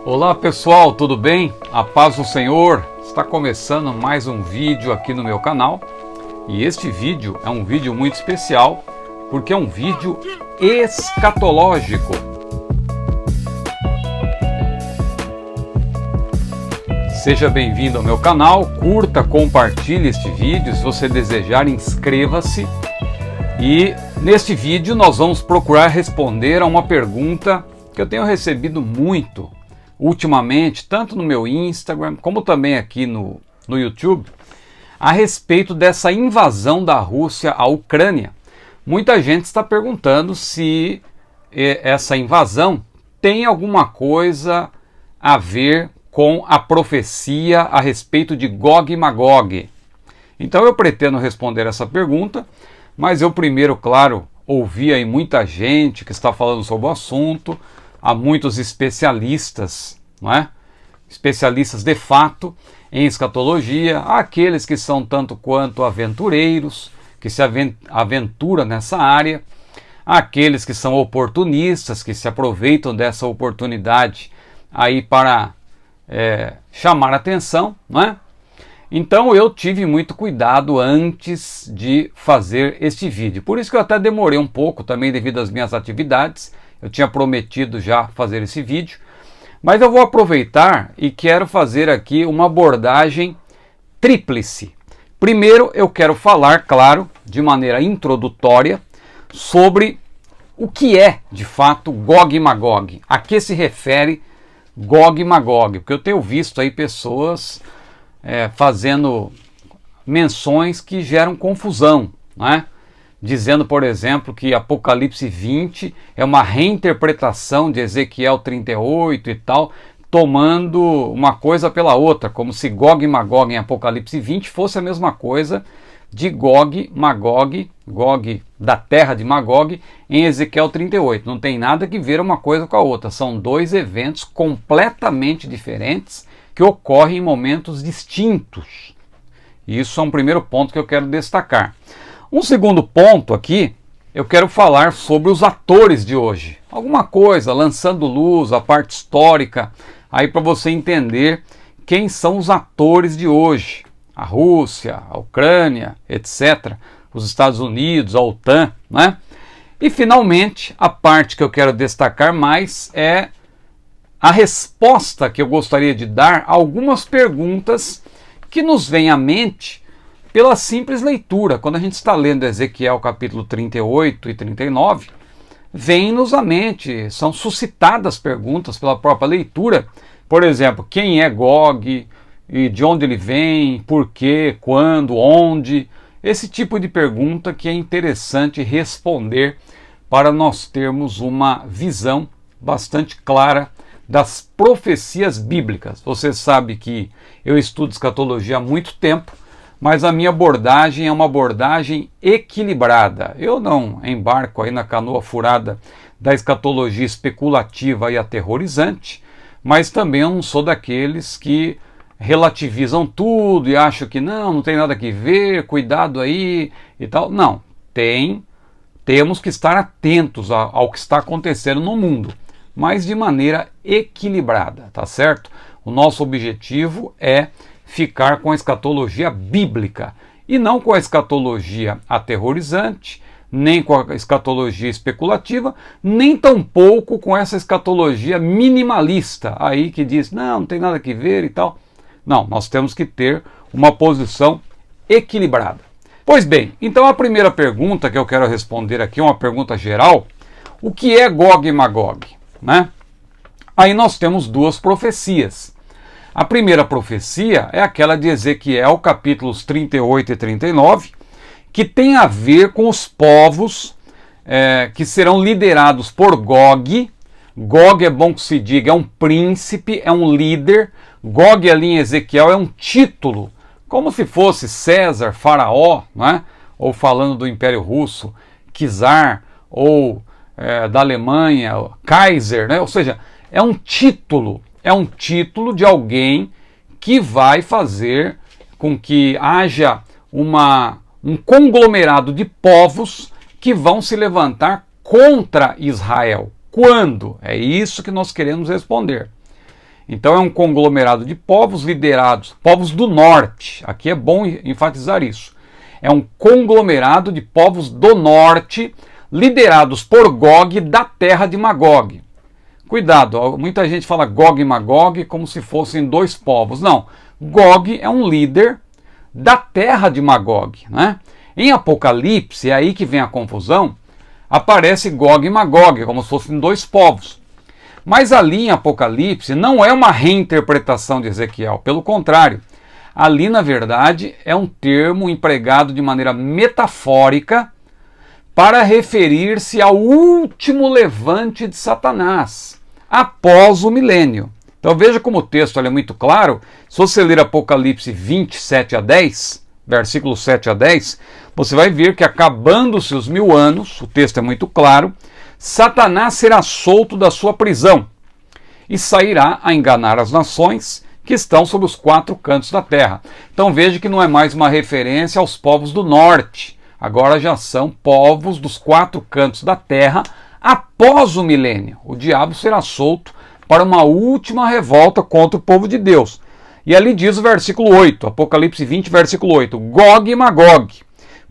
Olá pessoal, tudo bem? A paz do Senhor. Está começando mais um vídeo aqui no meu canal. E este vídeo é um vídeo muito especial, porque é um vídeo escatológico. Seja bem-vindo ao meu canal, curta, compartilhe este vídeo, se você desejar inscreva-se. E neste vídeo nós vamos procurar responder a uma pergunta que eu tenho recebido muito ultimamente, tanto no meu Instagram como também aqui no YouTube, a respeito dessa invasão da Rússia à Ucrânia. Muita gente está perguntando se essa invasão tem alguma coisa a ver com a profecia a respeito de Gog e Magog. Então eu pretendo responder essa pergunta, mas eu primeiro, claro, ouvi aí muita gente que está falando sobre o assunto. Há muitos especialistas, não é? Especialistas de fato em escatologia, há aqueles que são tanto quanto aventureiros, que se aventuram nessa área, há aqueles que são oportunistas, que se aproveitam dessa oportunidade aí para chamar a atenção, não é? Então eu tive muito cuidado antes de fazer este vídeo, por isso que eu até demorei um pouco também devido às minhas atividades. Eu tinha prometido já fazer esse vídeo, mas eu vou aproveitar e quero fazer aqui uma abordagem tríplice. Primeiro eu quero falar, claro, de maneira introdutória, sobre o que é de fato Gog e Magog, a que se refere Gog e Magog, porque eu tenho visto aí pessoas fazendo menções que geram confusão, não é? Dizendo, por exemplo, que Apocalipse 20 é uma reinterpretação de Ezequiel 38 e tal, tomando uma coisa pela outra, como se Gog e Magog em Apocalipse 20 fosse a mesma coisa de Gog, Magog, Gog da terra de Magog em Ezequiel 38. Não tem nada que ver uma coisa com a outra, são dois eventos completamente diferentes que ocorrem em momentos distintos. Isso é um primeiro ponto que eu quero destacar. Um segundo ponto aqui, eu quero falar sobre os atores de hoje. Alguma coisa, lançando luz, a parte histórica, aí para você entender quem são os atores de hoje. A Rússia, a Ucrânia, etc. Os Estados Unidos, a OTAN, né? E finalmente, a parte que eu quero destacar mais é a resposta que eu gostaria de dar a algumas perguntas que nos vêm à mente pela simples leitura. Quando a gente está lendo Ezequiel capítulo 38 e 39, vem-nos à mente, são suscitadas perguntas pela própria leitura. Por exemplo, quem é Gog, e de onde ele vem, por quê, quando, onde? Esse tipo de pergunta que é interessante responder para nós termos uma visão bastante clara das profecias bíblicas. Você sabe que eu estudo escatologia há muito tempo, mas a minha abordagem é uma abordagem equilibrada. Eu não embarco aí na canoa furada da escatologia especulativa e aterrorizante, mas também eu não sou daqueles que relativizam tudo e acham que não tem nada que ver, cuidado aí e tal. Não, temos que estar atentos ao que está acontecendo no mundo, mas de maneira equilibrada, tá certo? O nosso objetivo é ficar com a escatologia bíblica e não com a escatologia aterrorizante, nem com a escatologia especulativa, nem tampouco com essa escatologia minimalista aí que diz não tem nada que ver e tal. Não, nós temos que ter uma posição equilibrada. Pois bem, então a primeira pergunta que eu quero responder aqui é uma pergunta geral: o que é Gog e Magog, né? Aí nós temos duas profecias. A primeira profecia é aquela de Ezequiel, capítulos 38 e 39, que tem a ver com os povos que serão liderados por Gog. Gog, é bom que se diga, é um príncipe, é um líder. Gog ali em Ezequiel é um título, como se fosse César, Faraó, né? Ou falando do Império Russo, Czar, ou da Alemanha, Kaiser, né? Ou seja, é um título de alguém que vai fazer com que haja um conglomerado de povos que vão se levantar contra Israel. Quando? É isso que nós queremos responder. Então é um conglomerado de povos liderados, povos do norte, aqui é bom enfatizar isso, é um conglomerado de povos do norte, liderados por Gog da terra de Magog. Cuidado, muita gente fala Gog e Magog como se fossem dois povos. Não, Gog é um líder da terra de Magog, né? Em Apocalipse, é aí que vem a confusão, aparece Gog e Magog como se fossem dois povos. Mas ali em Apocalipse não é uma reinterpretação de Ezequiel, pelo contrário, ali na verdade é um termo empregado de maneira metafórica para referir-se ao último levante de Satanás, após o milênio. Então veja como o texto é muito claro. Se você ler Apocalipse 27 a 10, versículos 7 a 10, você vai ver que acabando-se os 1000 anos, o texto é muito claro, Satanás será solto da sua prisão e sairá a enganar as nações que estão sob os 4 cantos da terra. Então veja que não é mais uma referência aos povos do norte, agora já são povos dos 4 cantos da terra após o milênio. O diabo será solto para uma última revolta contra o povo de Deus. E ali diz o versículo 8, Apocalipse 20, versículo 8, Gog e Magog,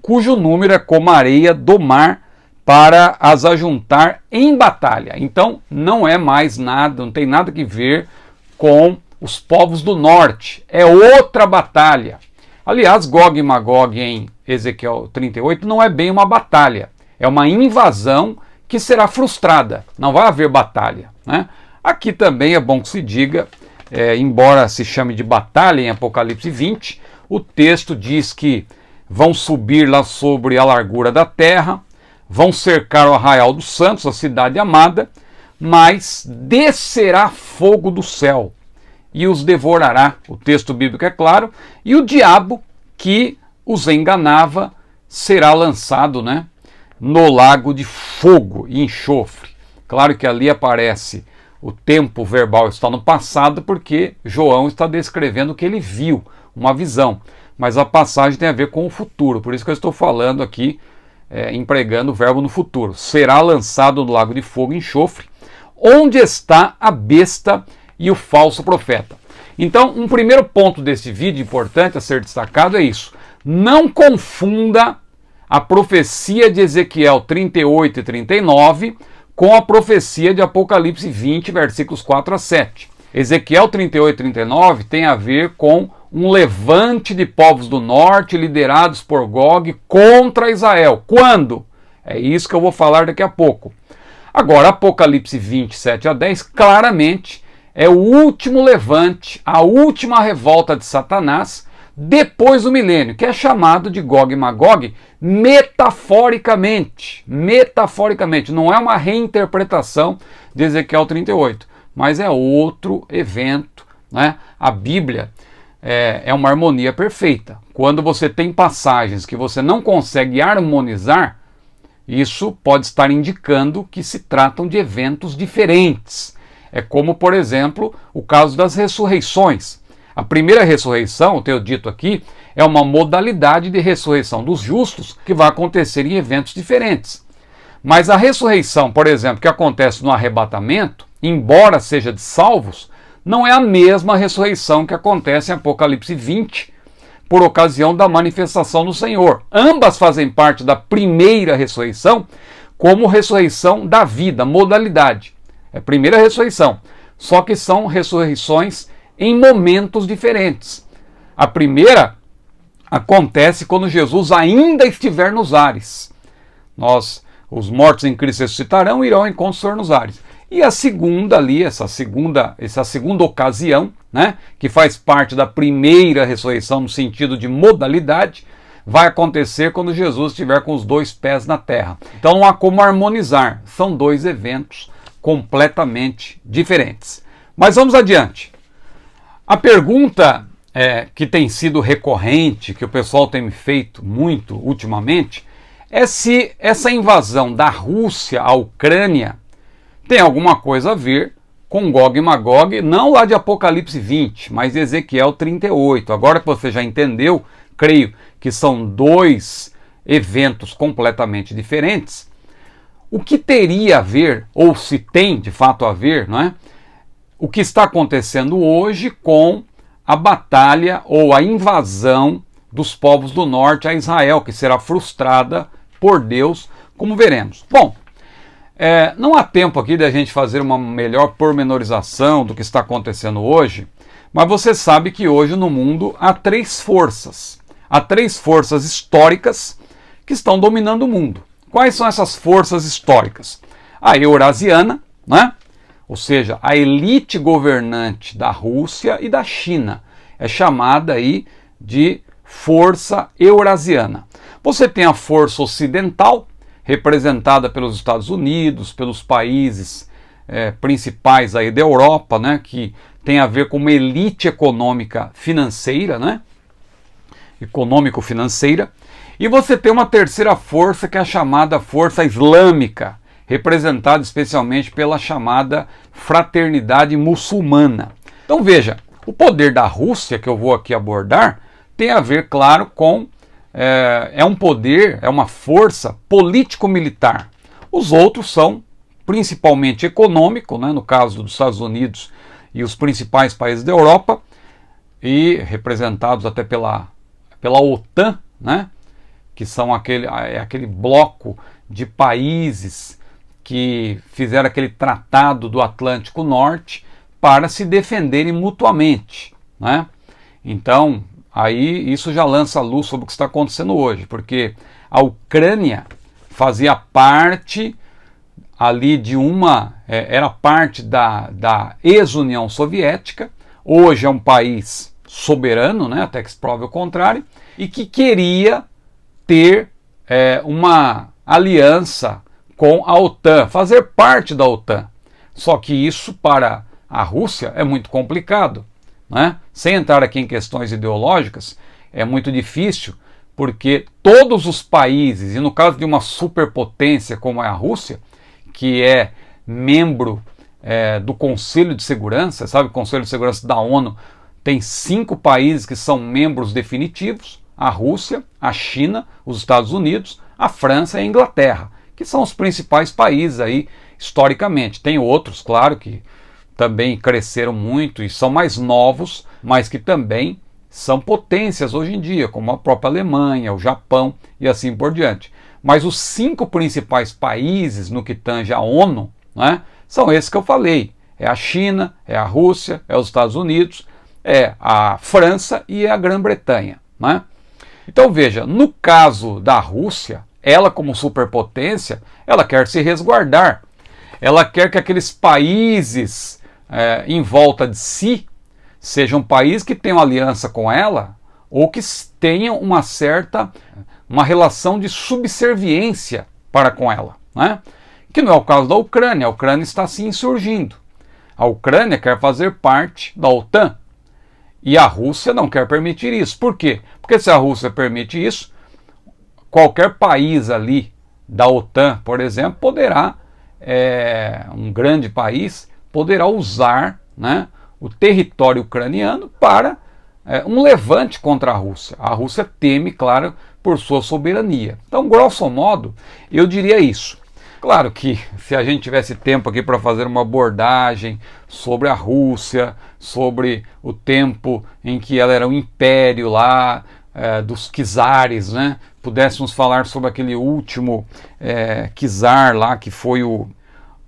cujo número é como a areia do mar, para as ajuntar em batalha. Então não é mais nada, não tem nada que ver com os povos do norte, é outra batalha. Aliás, Gog e Magog em Ezequiel 38 não é bem uma batalha, é uma invasão que será frustrada, não vai haver batalha, né? Aqui também é bom que se diga, embora se chame de batalha em Apocalipse 20, o texto diz que vão subir lá sobre a largura da terra, vão cercar o arraial dos santos, a cidade amada, mas descerá fogo do céu e os devorará. O texto bíblico é claro, e o diabo que os enganava será lançado, né, no lago de fogo e enxofre. Claro que ali aparece o tempo verbal, está no passado, porque João está descrevendo o que ele viu, uma visão, mas a passagem tem a ver com o futuro, por isso que eu estou falando aqui, empregando o verbo no futuro. Será lançado no lago de fogo e enxofre, onde está a besta e o falso profeta. Então, um primeiro ponto desse vídeo importante a ser destacado é isso. Não confunda a profecia de Ezequiel 38 e 39 com a profecia de Apocalipse 20, versículos 4 a 7. Ezequiel 38 e 39 tem a ver com um levante de povos do norte liderados por Gog contra Israel. Quando? É isso que eu vou falar daqui a pouco. Agora, Apocalipse 27 a 10, claramente, é o último levante, a última revolta de Satanás depois do milênio, que é chamado de Gog e Magog metaforicamente. Metaforicamente, não é uma reinterpretação de Ezequiel 38, mas é outro evento, né? A Bíblia é uma harmonia perfeita. Quando você tem passagens que você não consegue harmonizar, isso pode estar indicando que se tratam de eventos diferentes. É como, por exemplo, o caso das ressurreições. A primeira ressurreição, eu tenho dito aqui, é uma modalidade de ressurreição dos justos que vai acontecer em eventos diferentes. Mas a ressurreição, por exemplo, que acontece no arrebatamento, embora seja de salvos, não é a mesma ressurreição que acontece em Apocalipse 20, por ocasião da manifestação do Senhor. Ambas fazem parte da primeira ressurreição, como ressurreição da vida, modalidade. É a primeira ressurreição, só que são ressurreições em momentos diferentes. A primeira acontece quando Jesus ainda estiver nos ares. Os mortos em Cristo ressuscitarão e irão ao encontro do Senhor nos ares. E a segunda ali, essa segunda ocasião, né, que faz parte da primeira ressurreição no sentido de modalidade, vai acontecer quando Jesus estiver com os 2 pés na terra. Então não há como harmonizar, são 2 eventos completamente diferentes. Mas vamos adiante. A pergunta que tem sido recorrente, que o pessoal tem me feito muito ultimamente, é se essa invasão da Rússia à Ucrânia tem alguma coisa a ver com Gog e Magog, não lá de Apocalipse 20, mas de Ezequiel 38. Agora que você já entendeu, creio que são 2 eventos completamente diferentes, o que teria a ver, ou se tem de fato a ver, não é? o que está acontecendo hoje com a batalha ou a invasão dos povos do norte a Israel, que será frustrada por Deus, como veremos. Bom, não há tempo aqui de a gente fazer uma melhor pormenorização do que está acontecendo hoje, mas você sabe que hoje no mundo há três forças. Há três forças históricas que estão dominando o mundo. Quais são essas forças históricas? A eurasiana, né? Ou seja, a elite governante da Rússia e da China. É chamada aí de força eurasiana. Você tem a força ocidental, representada pelos Estados Unidos, pelos países principais aí da Europa, né, que tem a ver com uma elite econômica financeira, né, econômico-financeira. E você tem uma terceira força, que é a chamada força islâmica, representada especialmente pela chamada fraternidade muçulmana. Então veja, o poder da Rússia, que eu vou aqui abordar, tem a ver, claro, com um poder, é uma força político-militar. Os outros são principalmente econômico, né, no caso dos Estados Unidos e os principais países da Europa, e representados até pela OTAN, né, que são aquele bloco de países que fizeram aquele tratado do Atlântico Norte para se defenderem mutuamente, né? Então, aí isso já lança luz sobre o que está acontecendo hoje, porque a Ucrânia fazia parte ali de era parte da ex-União Soviética, hoje é um país soberano, né, até que se prove o contrário, e que queria ter uma aliança com a OTAN, fazer parte da OTAN. Só que isso para a Rússia é muito complicado, né? Sem entrar aqui em questões ideológicas, é muito difícil, porque todos os países, e no caso de uma superpotência como é a Rússia, que é membro do Conselho de Segurança, sabe, o Conselho de Segurança da ONU tem 5 países que são membros definitivos: a Rússia, a China, os Estados Unidos, a França e a Inglaterra, que são os principais países aí historicamente. Tem outros, claro, que também cresceram muito e são mais novos, mas que também são potências hoje em dia, como a própria Alemanha, o Japão e assim por diante. Mas os 5 principais países no que tange a ONU, né, são esses que eu falei. É a China, é a Rússia, é os Estados Unidos, é a França e a Grã-Bretanha, né? Então veja, no caso da Rússia, ela como superpotência, ela quer se resguardar. Ela quer que aqueles países em volta de si sejam países que tenham aliança com ela ou que tenham uma relação de subserviência para com ela, né? Que não é o caso da Ucrânia. A Ucrânia está se insurgindo. A Ucrânia quer fazer parte da OTAN. E a Rússia não quer permitir isso. Por quê? Porque se a Rússia permite isso, qualquer país ali da OTAN, por exemplo, poderá, um grande país, poderá usar, né, o território ucraniano para um levante contra a Rússia. A Rússia teme, claro, por sua soberania. Então, grosso modo, eu diria isso. Claro que se a gente tivesse tempo aqui para fazer uma abordagem sobre a Rússia, sobre o tempo em que ela era um império lá, dos czares, né? Pudéssemos falar sobre aquele último czar lá, que foi o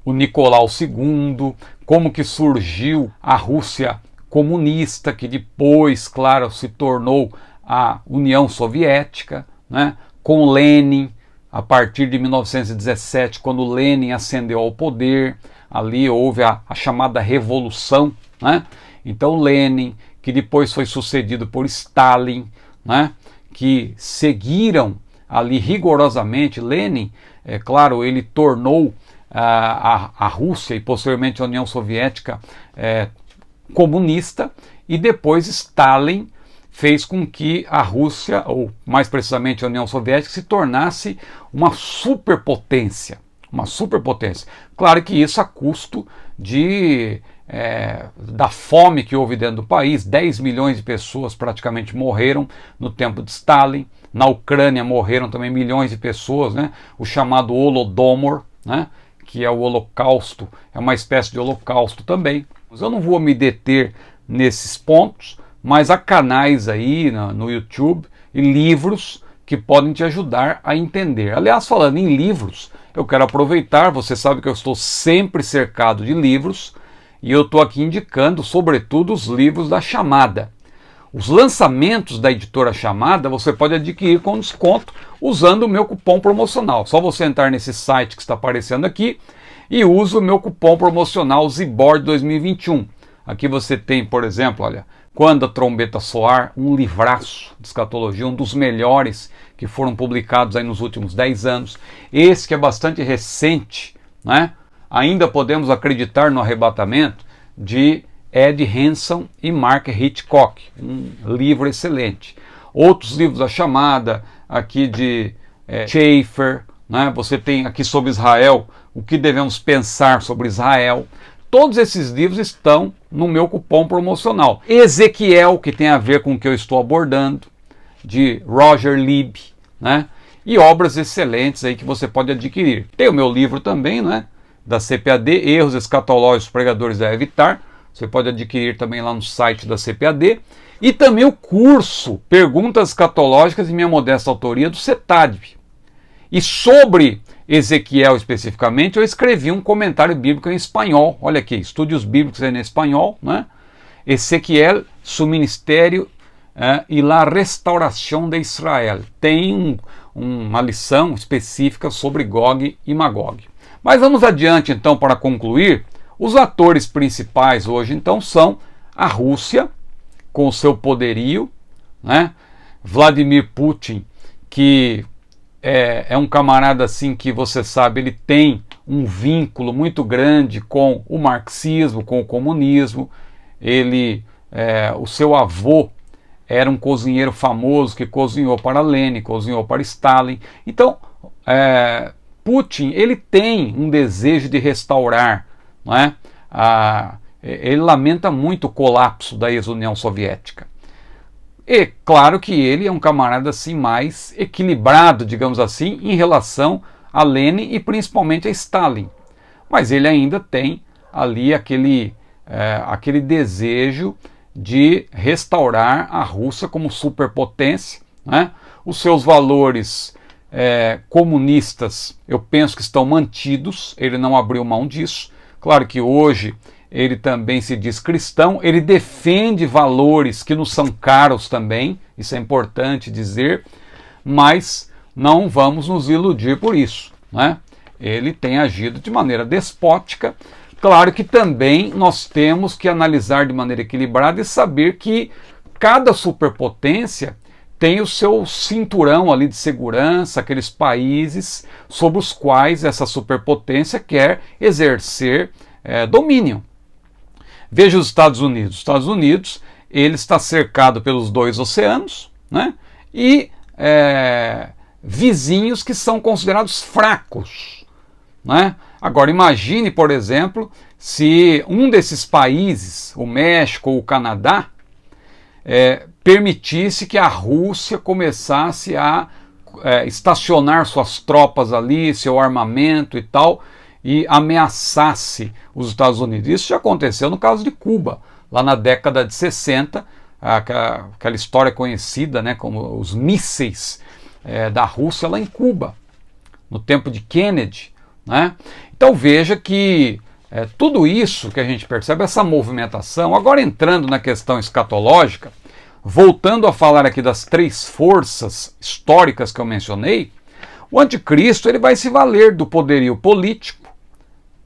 Nicolau II, como que surgiu a Rússia comunista, que depois, claro, se tornou a União Soviética, né? Com Lenin, a partir de 1917, quando Lenin ascendeu ao poder, ali houve a chamada Revolução, né? Então Lenin, que depois foi sucedido por Stalin, né? Que seguiram ali rigorosamente. Lenin, claro, ele tornou a Rússia e posteriormente a União Soviética comunista, e depois Stalin fez com que a Rússia, ou mais precisamente a União Soviética, se tornasse uma superpotência. Uma superpotência. Claro que isso a custo da fome que houve dentro do país. 10 milhões de pessoas praticamente morreram no tempo de Stalin. Na Ucrânia morreram também milhões de pessoas, né? O chamado Holodomor, né? Que é o Holocausto, é uma espécie de holocausto também. Eu não vou me deter nesses pontos, mas há canais aí no YouTube e livros que podem te ajudar a entender. Aliás, falando em livros, eu quero aproveitar, você sabe que eu estou sempre cercado de livros, e eu estou aqui indicando, sobretudo, os livros da Chamada. Os lançamentos da editora Chamada você pode adquirir com desconto usando o meu cupom promocional. Só você entrar nesse site que está aparecendo aqui e usa o meu cupom promocional Zibord 2021. Aqui você tem, por exemplo, olha, Quando a Trombeta Soar, um livraço de escatologia, um dos melhores que foram publicados aí nos últimos 10 anos. Esse que é bastante recente, né? Ainda podemos acreditar no arrebatamento, de Ed Henson e Mark Hitchcock, um livro excelente. Outros livros da Chamada, aqui de Schaeffer, né? Você tem aqui sobre Israel, o que devemos pensar sobre Israel. Todos esses livros estão no meu cupom promocional. Ezequiel, que tem a ver com o que eu estou abordando, de Roger Lieb, né? E obras excelentes aí que você pode adquirir. Tem o meu livro também, né? Da CPAD, Erros Escatológicos Pregadores Devem Evitar. Você pode adquirir também lá no site da CPAD. E também o curso Perguntas Escatológicas, em minha modesta autoria, do CETADV. E sobre Ezequiel especificamente, eu escrevi um comentário bíblico em espanhol. Olha aqui, Estudos Bíblicos em espanhol, né? Ezequiel, su ministério e la restauração de Israel. Tem uma lição específica sobre Gog e Magog. Mas vamos adiante então para concluir. Os atores principais hoje então são a Rússia, com o seu poderio, né? Vladimir Putin, que é um camarada assim que você sabe, ele tem um vínculo muito grande com o marxismo, com o comunismo. O seu avô era um cozinheiro famoso que cozinhou para Lenin, cozinhou para Stalin. Então, Putin, ele tem um desejo de restaurar, não é? Ele lamenta muito o colapso da ex-União Soviética. E claro que ele é um camarada assim mais equilibrado, digamos assim, em relação a Lenin e principalmente a Stalin. Mas ele ainda tem ali aquele desejo de restaurar a Rússia como superpotência, né? Os seus valores comunistas, eu penso que estão mantidos, ele não abriu mão disso. Claro que hoje ele também se diz cristão, ele defende valores que nos são caros também, isso é importante dizer, mas não vamos nos iludir por isso, né? Ele tem agido de maneira despótica. Claro que também nós temos que analisar de maneira equilibrada e saber que cada superpotência tem o seu cinturão ali de segurança, aqueles países sobre os quais essa superpotência quer exercer domínio. Veja os Estados Unidos. Os Estados Unidos, ele está cercado pelos 2 oceanos, né? E vizinhos que são considerados fracos, né? Agora imagine, por exemplo, se um desses países, o México ou o Canadá, permitisse que a Rússia começasse a estacionar suas tropas ali, seu armamento e tal, e ameaçasse os Estados Unidos. Isso já aconteceu no caso de Cuba, lá na década de 60, aquela história conhecida, né, como os mísseis da Rússia lá em Cuba, no tempo de Kennedy, né? Então veja que tudo isso que a gente percebe, essa movimentação, agora entrando na questão escatológica, voltando a falar aqui das 3 forças históricas que eu mencionei, o anticristo ele vai se valer do poderio político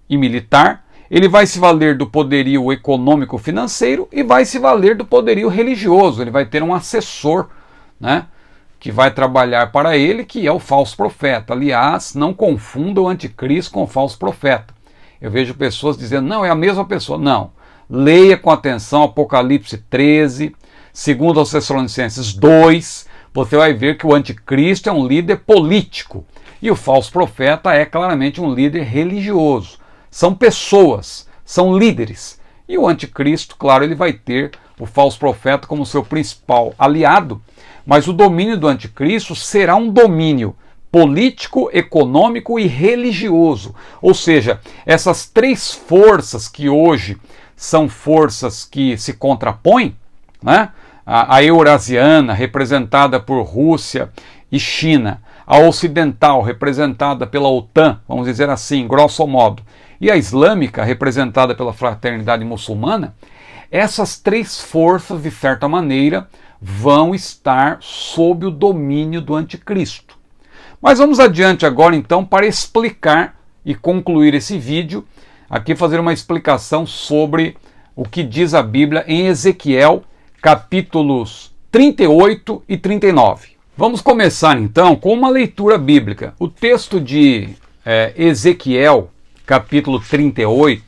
e militar, ele vai se valer do poderio econômico-financeiro e vai se valer do poderio religioso. Ele vai ter um assessor, né, que vai trabalhar para ele, que é o falso profeta. Aliás, não confunda o anticristo com o falso profeta. Eu vejo pessoas dizendo, não, é a mesma pessoa. Não. Leia com atenção Apocalipse 13, 2 Tessalonicenses 2, você vai ver que o anticristo é um líder político e o falso profeta é claramente um líder religioso. São pessoas, são líderes. E o anticristo, claro, ele vai ter o falso profeta como seu principal aliado, mas o domínio do anticristo será um domínio político, econômico e religioso. Ou seja, essas 3 forças que hoje são forças que se contrapõem, né? A eurasiana, representada por Rússia e China, a ocidental, representada pela OTAN, vamos dizer assim, grosso modo, e a islâmica, representada pela fraternidade muçulmana, essas três forças, de certa maneira, vão estar sob o domínio do anticristo. Mas vamos adiante agora, então, para explicar e concluir esse vídeo, aqui fazer uma explicação sobre o que diz a Bíblia em Ezequiel, capítulos 38 e 39. Vamos começar então com uma leitura bíblica. O texto de Ezequiel, capítulo 38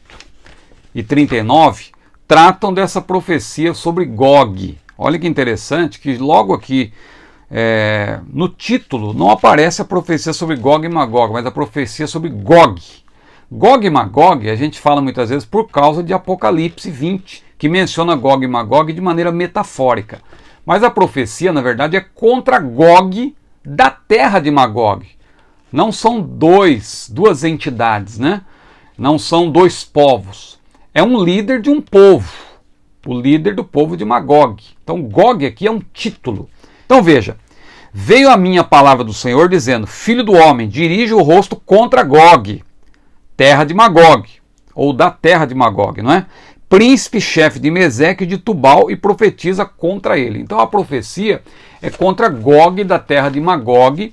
e 39, tratam dessa profecia sobre Gog. Olha que interessante que logo aqui no título não aparece a profecia sobre Gog e Magog, mas a profecia sobre Gog. Gog e Magog a gente fala muitas vezes por causa de Apocalipse 20, que menciona Gog e Magog de maneira metafórica. Mas a profecia, na verdade, é contra Gog da terra de Magog. Não são duas entidades, né? Não são dois povos. É um líder de um povo, o líder do povo de Magog. Então Gog aqui é um título. Então veja, veio a minha palavra do Senhor dizendo, filho do homem, dirige o rosto contra Gog, terra de Magog, ou da terra de Magog, não é? Príncipe, chefe de Meseque e de Tubal, e profetiza contra ele. Então a profecia é contra Gog da terra de Magog,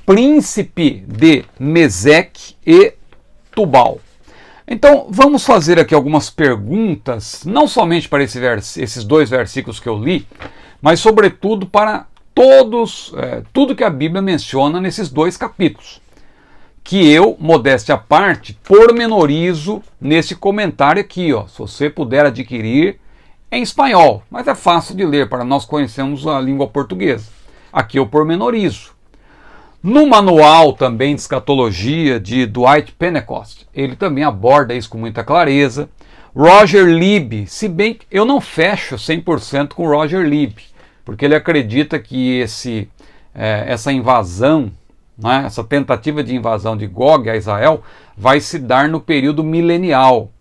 príncipe de Meseque e Tubal. Então vamos fazer aqui algumas perguntas, não somente para esses dois versículos que eu li, mas sobretudo para tudo que a Bíblia menciona nesses dois capítulos, que eu, modéstia à parte, pormenorizo nesse comentário aqui, ó, se você puder adquirir em espanhol, mas é fácil de ler para nós conhecermos a língua portuguesa. Aqui eu pormenorizo. No manual também de escatologia de Dwight Pentecost, ele também aborda isso com muita clareza. Roger Lieb, se bem que eu não fecho 100% com Roger Lieb, porque ele acredita que essa invasão, né, essa tentativa de invasão de Gog a Israel vai se dar no período milenial,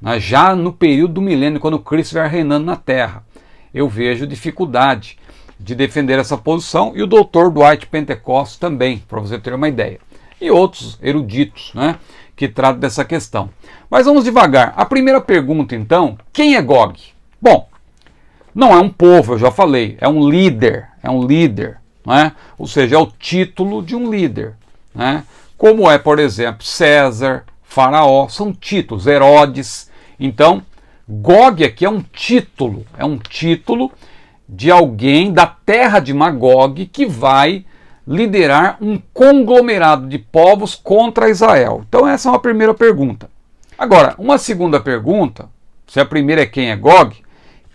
né, já no período do milênio, quando Cristo estiver reinando na Terra. Eu vejo dificuldade de defender essa posição, e o Dr. Dwight Pentecost também, para você ter uma ideia. E outros eruditos, né, que tratam dessa questão. Mas vamos devagar. A primeira pergunta, então, quem é Gog? Bom, não é um povo, eu já falei, é um líder, né? Ou seja, é o título de um líder, né? Como é, por exemplo, César, Faraó, são títulos, Herodes. Então, Gog aqui é um título de alguém da terra de Magog que vai liderar um conglomerado de povos contra Israel. Então essa é uma primeira pergunta. Agora, uma segunda pergunta, se a primeira é quem é Gog,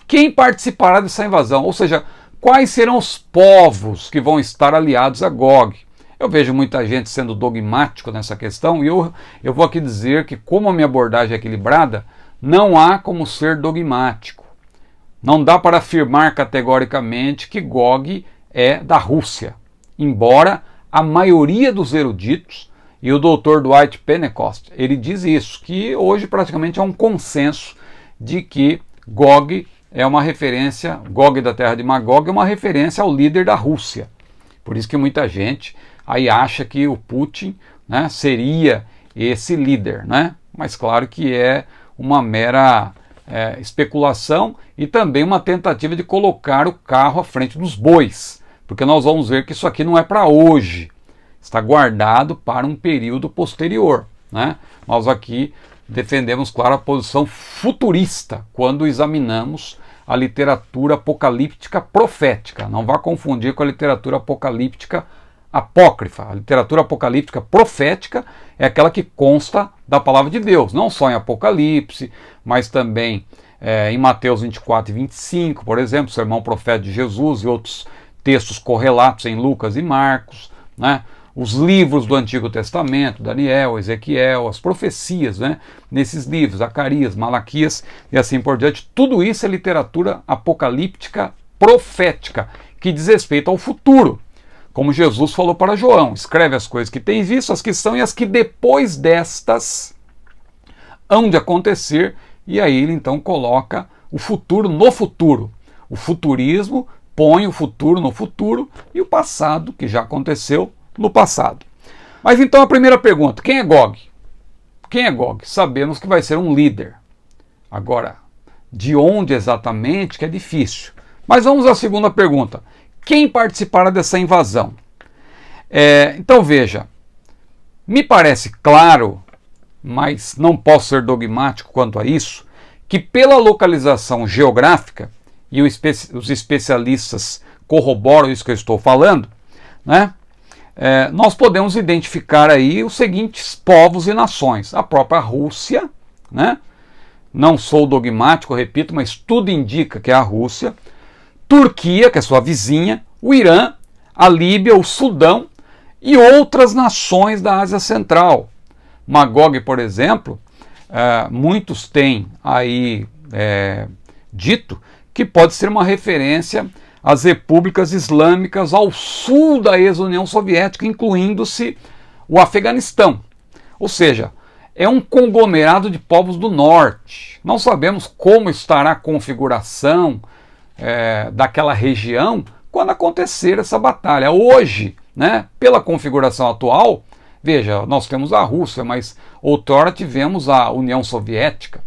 quem participará dessa invasão? Ou seja, quais serão os povos que vão estar aliados a Gog? Eu vejo muita gente sendo dogmático nessa questão, e eu vou aqui dizer que, como a minha abordagem é equilibrada, não há como ser dogmático. Não dá para afirmar categoricamente que Gog é da Rússia, embora a maioria dos eruditos, e o Dr. Dwight Pentecost, ele diz isso, que hoje praticamente é um consenso de que Gog é uma referência, Gog da terra de Magog é uma referência ao líder da Rússia. Por isso que muita gente aí acha que o Putin, né, seria esse líder, né? Mas claro que é uma mera especulação e também uma tentativa de colocar o carro à frente dos bois, porque nós vamos ver que isso aqui não é para hoje, está guardado para um período posterior, né? Nós aqui defendemos, claro, a posição futurista quando examinamos a literatura apocalíptica profética. Não vá confundir com a literatura apocalíptica apócrifa. A literatura apocalíptica profética é aquela que consta da palavra de Deus, não só em Apocalipse, mas também em Mateus 24 e 25, por exemplo, o sermão profético de Jesus e outros textos correlatos em Lucas e Marcos, né? Os livros do Antigo Testamento, Daniel, Ezequiel, as profecias, né, nesses livros, Zacarias, Malaquias e assim por diante. Tudo isso é literatura apocalíptica profética, que diz respeito ao futuro. Como Jesus falou para João, escreve as coisas que tem visto, as que são e as que depois destas hão de acontecer, e aí ele então coloca o futuro no futuro. O futurismo põe o futuro no futuro e o passado, que já aconteceu, no passado. Mas então a primeira pergunta, quem é Gog? Quem é Gog? Sabemos que vai ser um líder. Agora, de onde exatamente, que é difícil. Mas vamos à segunda pergunta. Quem participará dessa invasão? Então veja, me parece claro, mas não posso ser dogmático quanto a isso, que pela localização geográfica, e os especialistas corroboram isso que eu estou falando, né? Nós podemos identificar aí os seguintes povos e nações. A própria Rússia, né? Não sou dogmático, repito, mas tudo indica que é a Rússia. Turquia, que é sua vizinha, o Irã, a Líbia, o Sudão e outras nações da Ásia Central. Magog, por exemplo, muitos têm aí dito que pode ser uma referência às repúblicas islâmicas ao sul da ex-União Soviética, incluindo-se o Afeganistão. Ou seja, é um conglomerado de povos do norte. Não sabemos como estará a configuração daquela região quando acontecer essa batalha. Hoje, né, pela configuração atual, veja, nós temos a Rússia, mas outrora tivemos a União Soviética.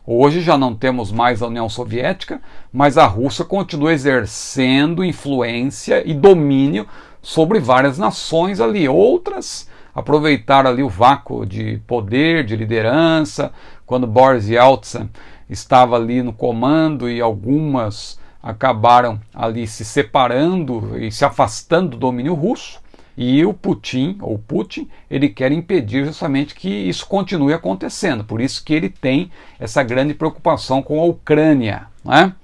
Hoje já não temos mais a União Soviética, mas a Rússia continua exercendo influência e domínio sobre várias nações ali. Outras aproveitaram ali o vácuo de poder, de liderança, quando Boris Yeltsin estava ali no comando, e algumas acabaram ali se separando e se afastando do domínio russo. E o Putin, ele quer impedir justamente que isso continue acontecendo. Por isso que ele tem essa grande preocupação com a Ucrânia, né?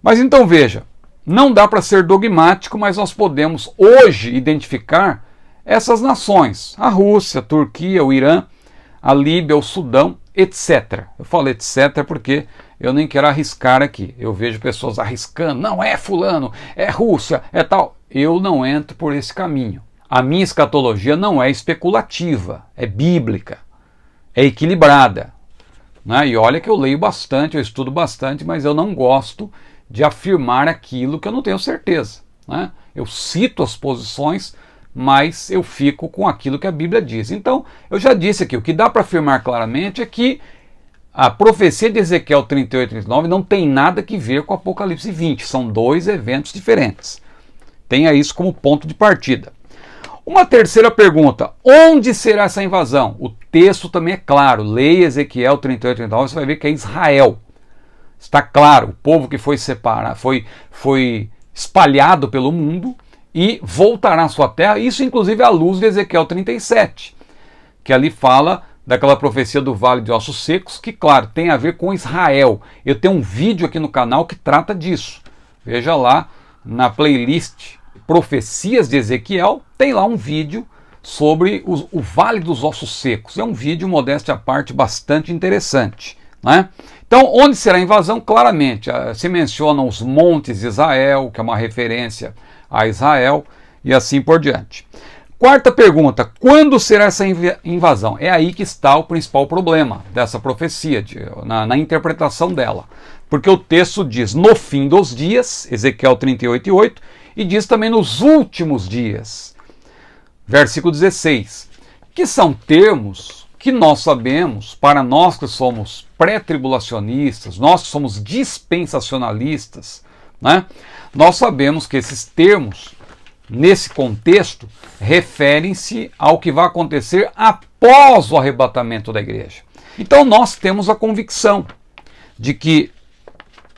Mas então veja, não dá para ser dogmático, mas nós podemos hoje identificar essas nações. A Rússia, a Turquia, o Irã, a Líbia, o Sudão, etc. Eu falo etc porque eu nem quero arriscar aqui. Eu vejo pessoas arriscando, não é fulano, é Rússia, é tal. Eu não entro por esse caminho. A minha escatologia não é especulativa, é bíblica, é equilibrada, né? E olha que eu leio bastante, eu estudo bastante, mas eu não gosto de afirmar aquilo que eu não tenho certeza, né? Eu cito as posições, mas eu fico com aquilo que a Bíblia diz. Então, eu já disse aqui, o que dá para afirmar claramente é que a profecia de Ezequiel 38 e 39 não tem nada que ver com Apocalipse 20, são dois eventos diferentes. Tenha isso como ponto de partida. Uma terceira pergunta, onde será essa invasão? O texto também é claro, leia Ezequiel 38 e 39, você vai ver que é Israel. Está claro, o povo que foi separado, foi espalhado pelo mundo e voltará à sua terra, isso inclusive à luz de Ezequiel 37, que ali fala daquela profecia do Vale de Ossos Secos, que claro, tem a ver com Israel. Eu tenho um vídeo aqui no canal que trata disso, veja lá na playlist Profecias de Ezequiel, tem lá um vídeo sobre o Vale dos Ossos Secos. É um vídeo, modéstia à parte, bastante interessante, né? Então, onde será a invasão? Claramente, se mencionam os montes de Israel, que é uma referência a Israel, e assim por diante. Quarta pergunta, quando será essa invasão? É aí que está o principal problema dessa profecia, na interpretação dela. Porque o texto diz, no fim dos dias, Ezequiel 38:8, e diz também nos últimos dias, versículo 16, que são termos que nós sabemos, para nós que somos pré-tribulacionistas, nós que somos dispensacionalistas, né? Nós sabemos que esses termos, nesse contexto, referem-se ao que vai acontecer após o arrebatamento da igreja. Então nós temos a convicção de que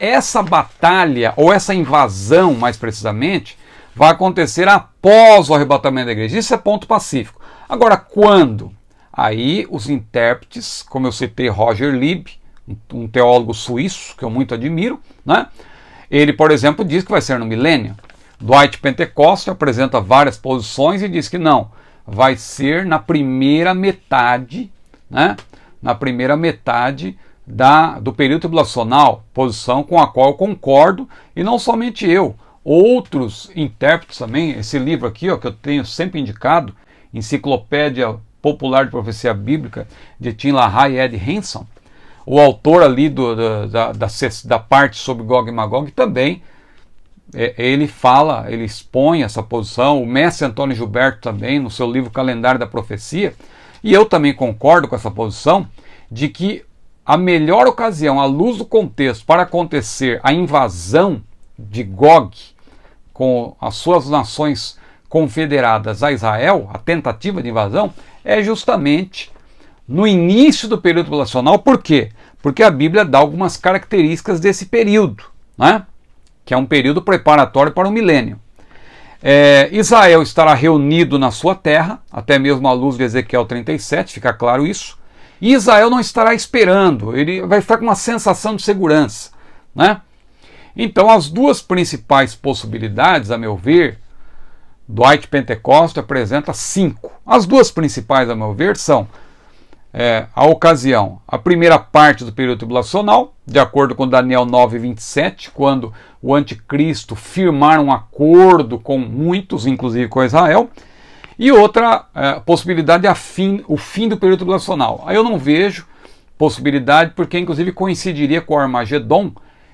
essa batalha, ou essa invasão, mais precisamente, vai acontecer após o arrebatamento da igreja. Isso é ponto pacífico. Agora, quando? Aí os intérpretes, como eu citei Roger Lieb, um teólogo suíço, que eu muito admiro, né? Ele, por exemplo, diz que vai ser no milênio. Dwight Pentecost apresenta várias posições e diz que não, vai ser na primeira metade, né? Na primeira metade do período tribulacional, posição com a qual eu concordo, e não somente eu, outros intérpretes também. Esse livro aqui, ó, que eu tenho sempre indicado, Enciclopédia Popular de Profecia Bíblica, de Tim LaHaye e Ed Hindson, o autor ali da parte sobre Gog e Magog também, ele fala, ele expõe essa posição, o mestre Antônio Gilberto também, no seu livro Calendário da Profecia, e eu também concordo com essa posição, de que a melhor ocasião, à luz do contexto, para acontecer a invasão de Gog, com as suas nações confederadas a Israel, a tentativa de invasão, é justamente no início do período tribulacional. Por quê? Porque a Bíblia dá algumas características desse período, né? Que é um período preparatório para o milênio. Israel estará reunido na sua terra, até mesmo à luz de Ezequiel 37, fica claro isso. E Israel não estará esperando, ele vai estar com uma sensação de segurança, né? Então, as duas principais possibilidades, a meu ver, Dwight Pentecoste apresenta 5. As duas principais, a meu ver, são a ocasião, a primeira parte do período tribulacional, de acordo com Daniel 9:27, quando o anticristo firmar um acordo com muitos, inclusive com Israel, e outra possibilidade é o fim do período tribulacional. Aí eu não vejo possibilidade, porque inclusive coincidiria com o Armagedon,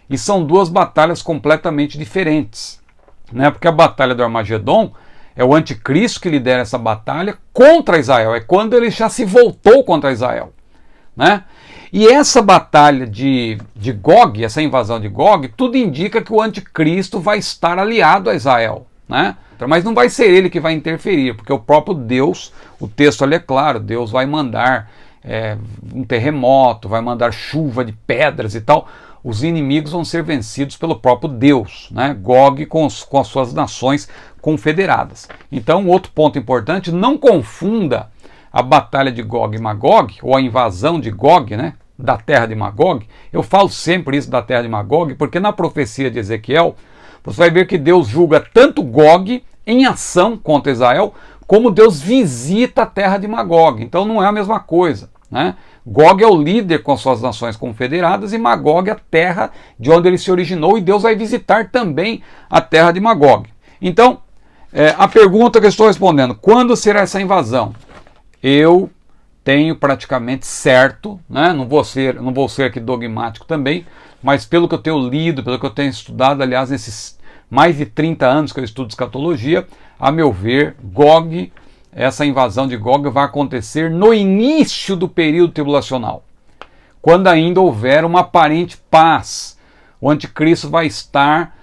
e são duas batalhas completamente diferentes, né? Porque a batalha do Armagedon é o anticristo que lidera essa batalha contra Israel, é quando ele já se voltou contra Israel, né? E essa batalha de Gog, essa invasão de Gog, tudo indica que o anticristo vai estar aliado a Israel, né? Mas não vai ser ele que vai interferir, porque o próprio Deus, o texto ali é claro, Deus vai mandar um terremoto, vai mandar chuva de pedras e tal. Os inimigos vão ser vencidos pelo próprio Deus, né? Gog com as suas nações confederadas. Então, outro ponto importante, não confunda a batalha de Gog e Magog, ou a invasão de Gog, né? Da terra de Magog. Eu falo sempre isso da terra de Magog, porque na profecia de Ezequiel, você vai ver que Deus julga tanto Gog em ação contra Israel, como Deus visita a terra de Magog. Então não é a mesma coisa, né? Gog é o líder com as suas nações confederadas e Magog é a terra de onde ele se originou, e Deus vai visitar também a terra de Magog. Então, a pergunta que eu estou respondendo, quando será essa invasão? Eu tenho praticamente certo, né? Não vou ser aqui dogmático também, mas pelo que eu tenho lido, pelo que eu tenho estudado, aliás, nesses mais de 30 anos que eu estudo escatologia, a meu ver, essa invasão de Gog vai acontecer no início do período tribulacional, quando ainda houver uma aparente paz. O anticristo vai estar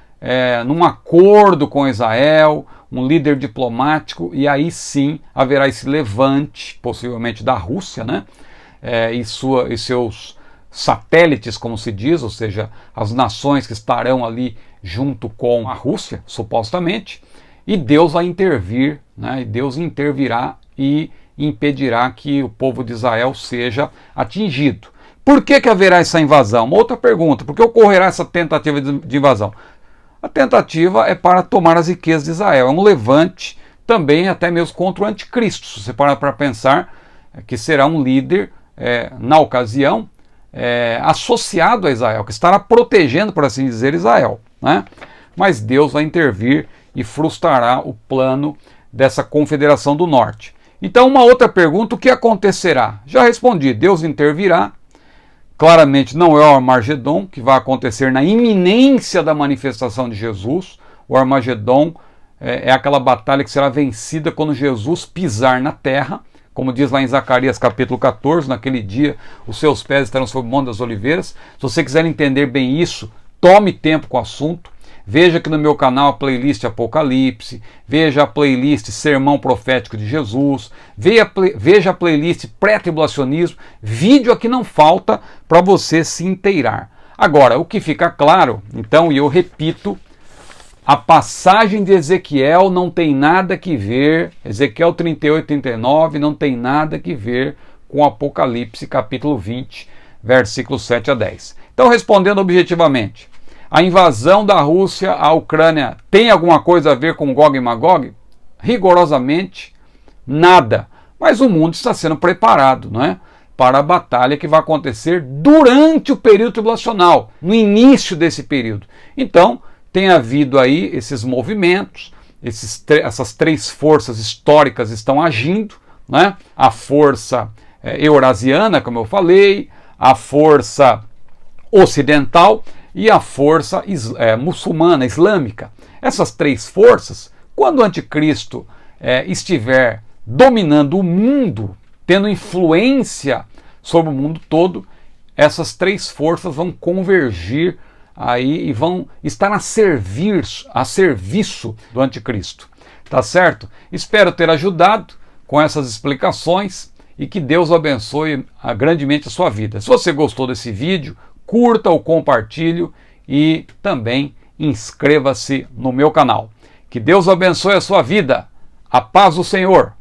num acordo com Israel, um líder diplomático, e aí sim haverá esse levante, possivelmente da Rússia, né? E seus satélites, como se diz, ou seja, as nações que estarão ali junto com a Rússia, supostamente, e Deus vai intervir, né? E Deus intervirá e impedirá que o povo de Israel seja atingido. Por que haverá essa invasão? Uma outra pergunta, por que ocorrerá essa tentativa de invasão? A tentativa é para tomar as riquezas de Israel, é um levante também até mesmo contra o anticristo. Se você parar para pensar que será um líder, na ocasião, associado a Israel, que estará protegendo, por assim dizer, Israel, né? Mas Deus vai intervir e frustrará o plano dessa confederação do norte. Então, uma outra pergunta, o que acontecerá? Já respondi, Deus intervirá. Claramente não é o Armagedon, que vai acontecer na iminência da manifestação de Jesus. O Armagedon é aquela batalha que será vencida quando Jesus pisar na terra. Como diz lá em Zacarias capítulo 14, naquele dia os seus pés estarão sobre o Monte das Oliveiras. Se você quiser entender bem isso, tome tempo com o assunto. Veja aqui no meu canal a playlist Apocalipse, veja a playlist Sermão Profético de Jesus, veja a playlist Pré-Tribulacionismo, vídeo aqui não falta para você se inteirar. Agora, o que fica claro, então, e eu repito, a passagem de Ezequiel não tem nada que ver, Ezequiel 38, 39, não tem nada que ver com Apocalipse capítulo 20, versículos 7 a 10. Então, respondendo objetivamente, a invasão da Rússia à Ucrânia tem alguma coisa a ver com Gog e Magog? Rigorosamente nada. Mas o mundo está sendo preparado, não é? Para a batalha que vai acontecer durante o período tribulacional, no início desse período. Então, tem havido aí esses movimentos, essas três forças históricas estão agindo, né? A força eurasiana, como eu falei, a força ocidental e a força muçulmana, islâmica. Essas três forças, quando o anticristo estiver dominando o mundo, tendo influência sobre o mundo todo, essas três forças vão convergir aí e vão estar a serviço do anticristo. Tá certo? Espero ter ajudado com essas explicações e que Deus abençoe grandemente a sua vida. Se você gostou desse vídeo, curta ou compartilhe e também inscreva-se no meu canal. Que Deus abençoe a sua vida. A paz do Senhor.